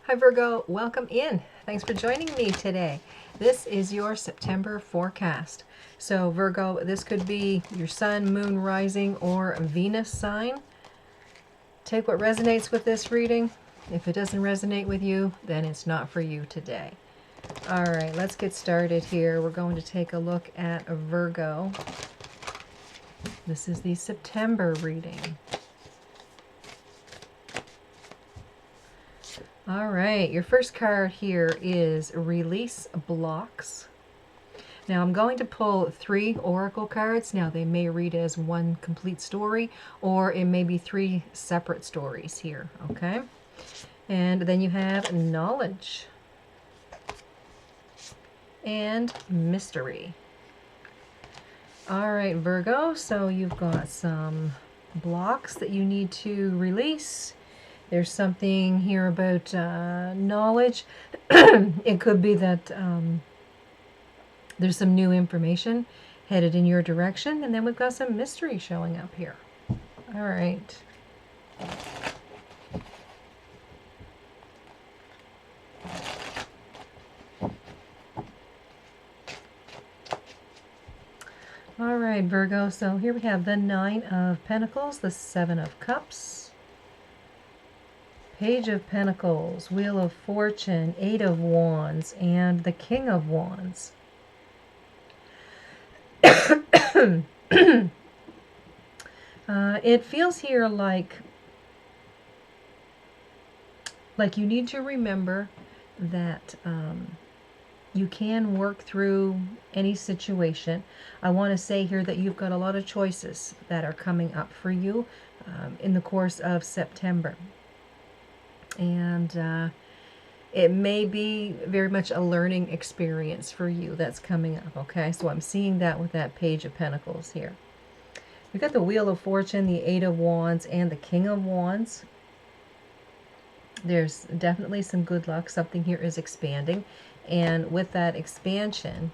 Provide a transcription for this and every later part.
Hi Virgo, welcome in. Thanks for joining me today. This is your September forecast. So Virgo, this could be your sun, moon, rising, or Venus sign. Take what resonates with this reading. If it doesn't resonate with you, then it's not for you today. All right, let's get started here. We're going to take a look at Virgo. This is the September reading. All right, your first card here is Release Blocks. Now I'm going to pull 3 oracle cards. Now they may read as one complete story, or it may be 3 separate stories here, okay? And then you have Knowledge and Mystery. All right, Virgo, so you've got some blocks that you need to release. There's something here about knowledge. It could be that there's some new information headed in your direction. And then we've got some mystery showing up here. All right. All right, Virgo. So here we have the 9 of Pentacles, the 7 of Cups, Page of Pentacles, Wheel of Fortune, 8 of Wands, and the King of Wands. It feels here like you need to remember that you can work through any situation. I want to say here that you've got a lot of choices that are coming up for you in the course of September. And it may be very much a learning experience for you that's coming up, okay? So I'm seeing that with that Page of Pentacles here. We've got the Wheel of Fortune, the 8 of Wands, and the King of Wands. There's definitely some good luck. Something here is expanding. And with that expansion,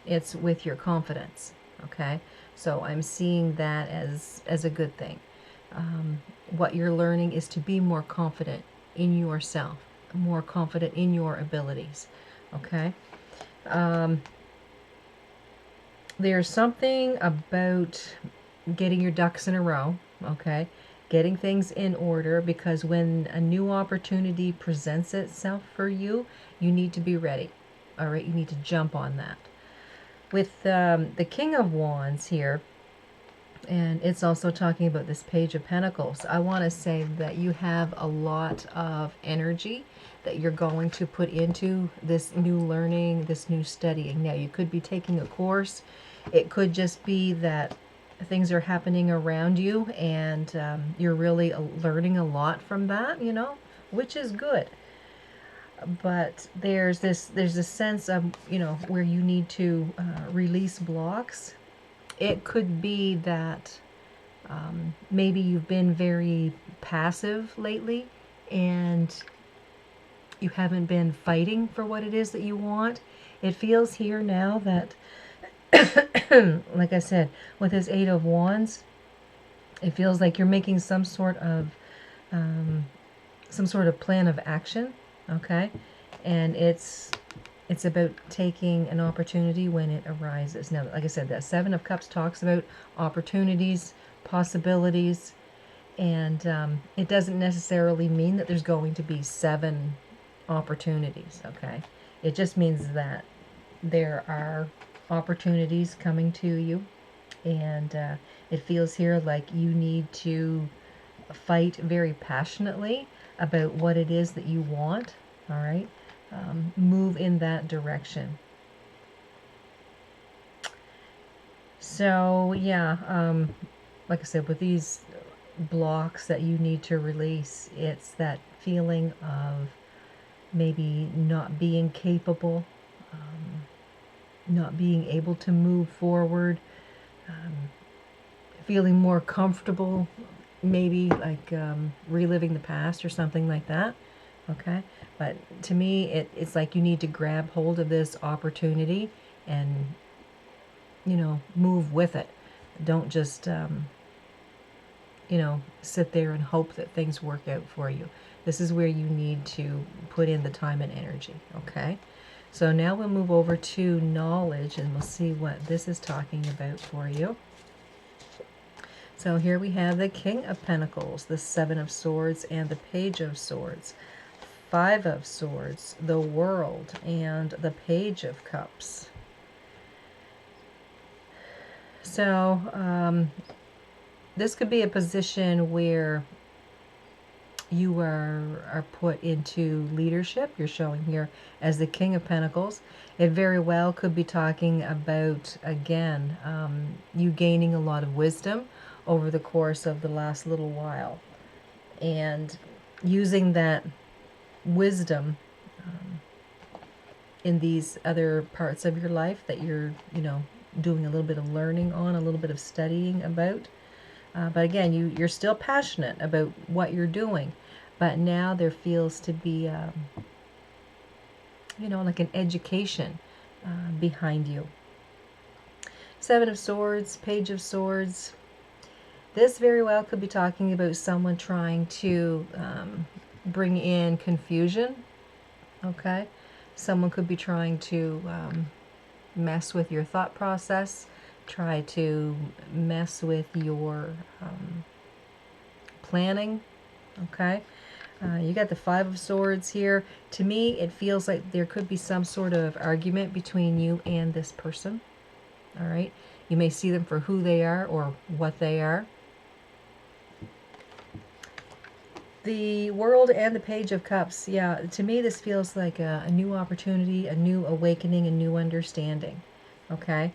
it's with your confidence, okay? So I'm seeing that as a good thing. What you're learning is to be more confident in yourself, more confident in your abilities, okay? There's something about getting your ducks in a row, okay? Getting things in order, because when a new opportunity presents itself for you, you need to be ready, all right? You need to jump on that. With the King of Wands here, and it's also talking about this Page of Pentacles, I want to say that you have a lot of energy that you're going to put into this new learning, this new studying. Now, you could be taking a course. It could just be that things are happening around you, and you're really learning a lot from that, you know, which is good. But there's this sense of, you know, where you need to release blocks. It could be that maybe you've been very passive lately and you haven't been fighting for what it is that you want. It feels here now that, like I said, with this 8 of Wands, it feels like you're making some sort of plan of action, okay? And it's about taking an opportunity when it arises. Now, like I said, that 7 of Cups talks about opportunities, possibilities, and it doesn't necessarily mean that there's going to be 7 opportunities, okay? It just means that there are opportunities coming to you, and it feels here like you need to fight very passionately about what it is that you want, all right? Move in that direction. So yeah, like I said, with these blocks that you need to release, it's that feeling of maybe not being capable, not being able to move forward, feeling more comfortable, maybe like reliving the past or something like that. Okay, but to me, it's like you need to grab hold of this opportunity and, you know, move with it. Don't just, you know, sit there and hope that things work out for you. This is where you need to put in the time and energy, okay? So now we'll move over to knowledge, and we'll see what this is talking about for you. So here we have the King of Pentacles, the Seven of Swords, and the Page of Swords. Five of Swords, the World, and the Page of Cups. So this could be a position where you are put into leadership. You're showing here as the King of Pentacles. It very well could be talking about, again, you gaining a lot of wisdom over the course of the last little while, and using that wisdom in these other parts of your life that you're, doing a little bit of learning on, a little bit of studying about. But again, you're still passionate about what you're doing, but now there feels to be, like an education behind you. Seven of Swords, Page of Swords. This very well could be talking about someone trying to bring in confusion, okay? Someone could be trying to mess with your thought process, try to mess with your planning, okay? You got the Five of Swords here. To me, it feels like there could be some sort of argument between you and this person, all right? You may see them for who they are or what they are. The World and the Page of Cups. Yeah, to me this feels like a new opportunity, a new awakening, a new understanding. Okay?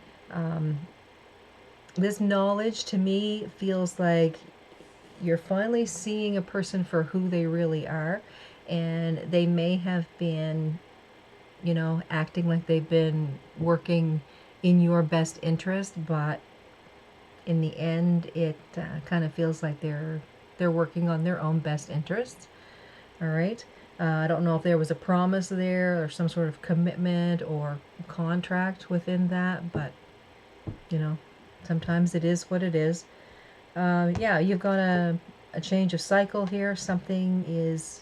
This knowledge to me feels like you're finally seeing a person for who they really are, and they may have been, acting like they've been working in your best interest, but in the end it kind of feels like they're working on their own best interests. All right. I don't know if there was a promise there or some sort of commitment or contract within that, but sometimes it is what it is. Yeah, you've got a change of cycle here. Something is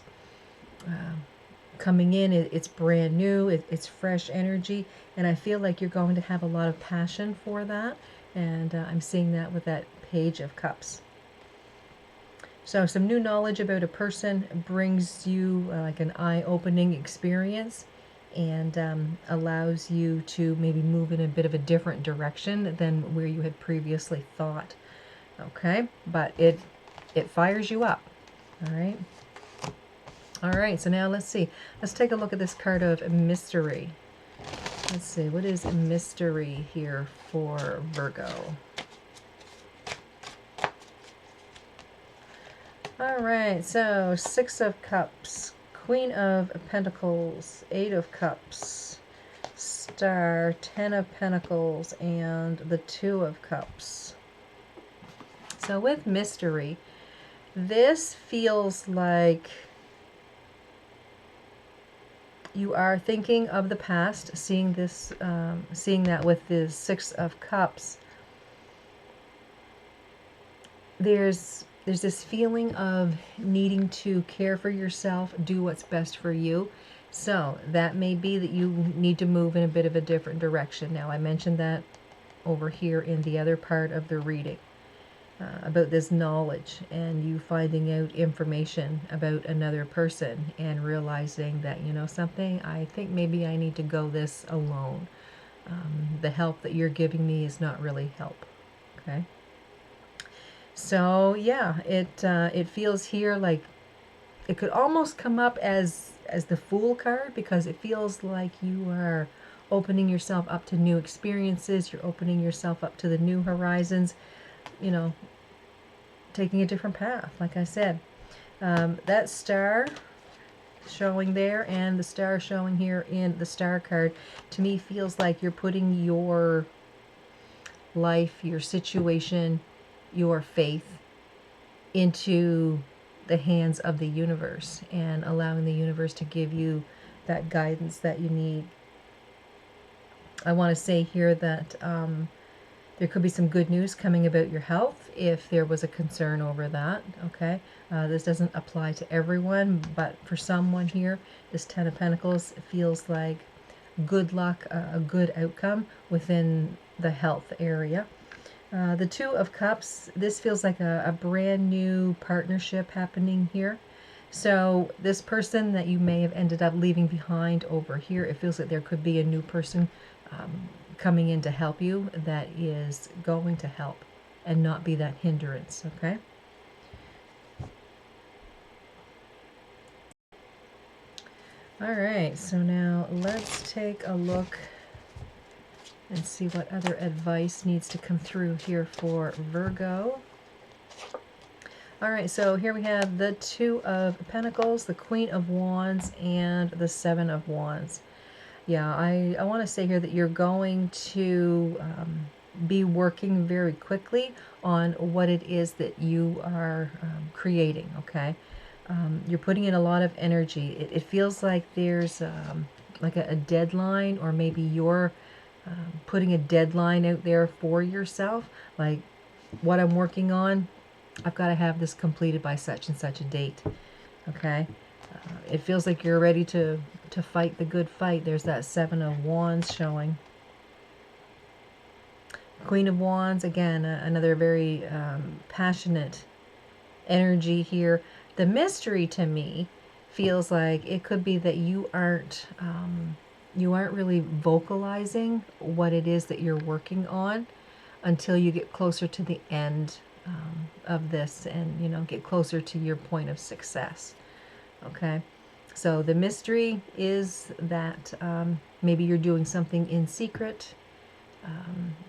coming in. It's brand new. It's fresh energy, and I feel like you're going to have a lot of passion for that. And I'm seeing that with that Page of Cups. So some new knowledge about a person brings you like an eye-opening experience, and allows you to maybe move in a bit of a different direction than where you had previously thought. Okay, but it fires you up. All right. All right, so now let's see. Let's take a look at this card of mystery. Let's see, what is mystery here for Virgo? All right, so Six of Cups, Queen of Pentacles, Eight of Cups, Star, Ten of Pentacles, and the Two of Cups. So with mystery, this feels like you are thinking of the past, seeing this, seeing that with the Six of Cups. There's this feeling of needing to care for yourself, do what's best for you. So that may be that you need to move in a bit of a different direction. Now, I mentioned that over here in the other part of the reading about this knowledge and you finding out information about another person and realizing that, something, I think maybe I need to go this alone. The help that you're giving me is not really help. Okay. So yeah, it feels here like it could almost come up as the Fool card, because it feels like you are opening yourself up to new experiences. You're opening yourself up to the new horizons, taking a different path. Like I said, that star showing there and the star showing here in the Star card, to me feels like you're putting your life, your situation, your faith into the hands of the universe and allowing the universe to give you that guidance that you need. I want to say here that There could be some good news coming about your health if there was a concern over that, okay? This doesn't apply to everyone, but for someone here, this Ten of Pentacles feels like good luck, a good outcome within the health area. The Two of Cups, this feels like a brand new partnership happening here. So this person that you may have ended up leaving behind over here, it feels like there could be a new person coming in to help you that is going to help and not be that hindrance, okay? All right, so now let's take a look and see what other advice needs to come through here for Virgo. All right, so here we have the Two of Pentacles, the Queen of Wands, and the Seven of Wands. Yeah, I want to say here that you're going to be working very quickly on what it is that you are creating, okay? You're putting in a lot of energy. It feels like there's like a deadline, or maybe you're putting a deadline out there for yourself, like what I'm working on, I've got to have this completed by such and such a date, okay? It feels like you're ready to fight the good fight. There's that Seven of Wands showing. Queen of Wands, again, another very passionate energy here. The mystery to me feels like it could be that you aren't really vocalizing what it is that you're working on until you get closer to the end of this, and get closer to your point of success. Okay, so the mystery is that maybe you're doing something in secret.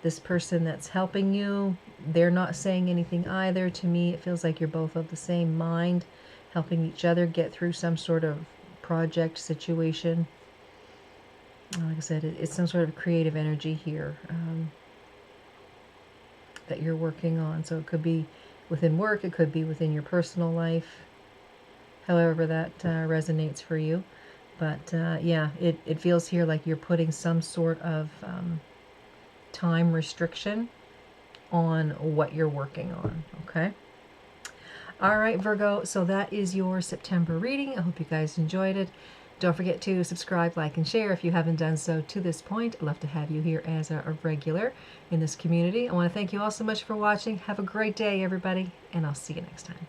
This person that's helping you, they're not saying anything either. To me, it feels like you're both of the same mind, helping each other get through some sort of project situation. Like I said, it's some sort of creative energy here that you're working on. So it could be within work, it could be within your personal life, however that resonates for you. But yeah, it feels here like you're putting some sort of time restriction on what you're working on, okay? All right, Virgo, so that is your September reading. I hope you guys enjoyed it. Don't forget to subscribe, like, and share if you haven't done so to this point. I'd love to have you here as a regular in this community. I want to thank you all so much for watching. Have a great day, everybody, and I'll see you next time.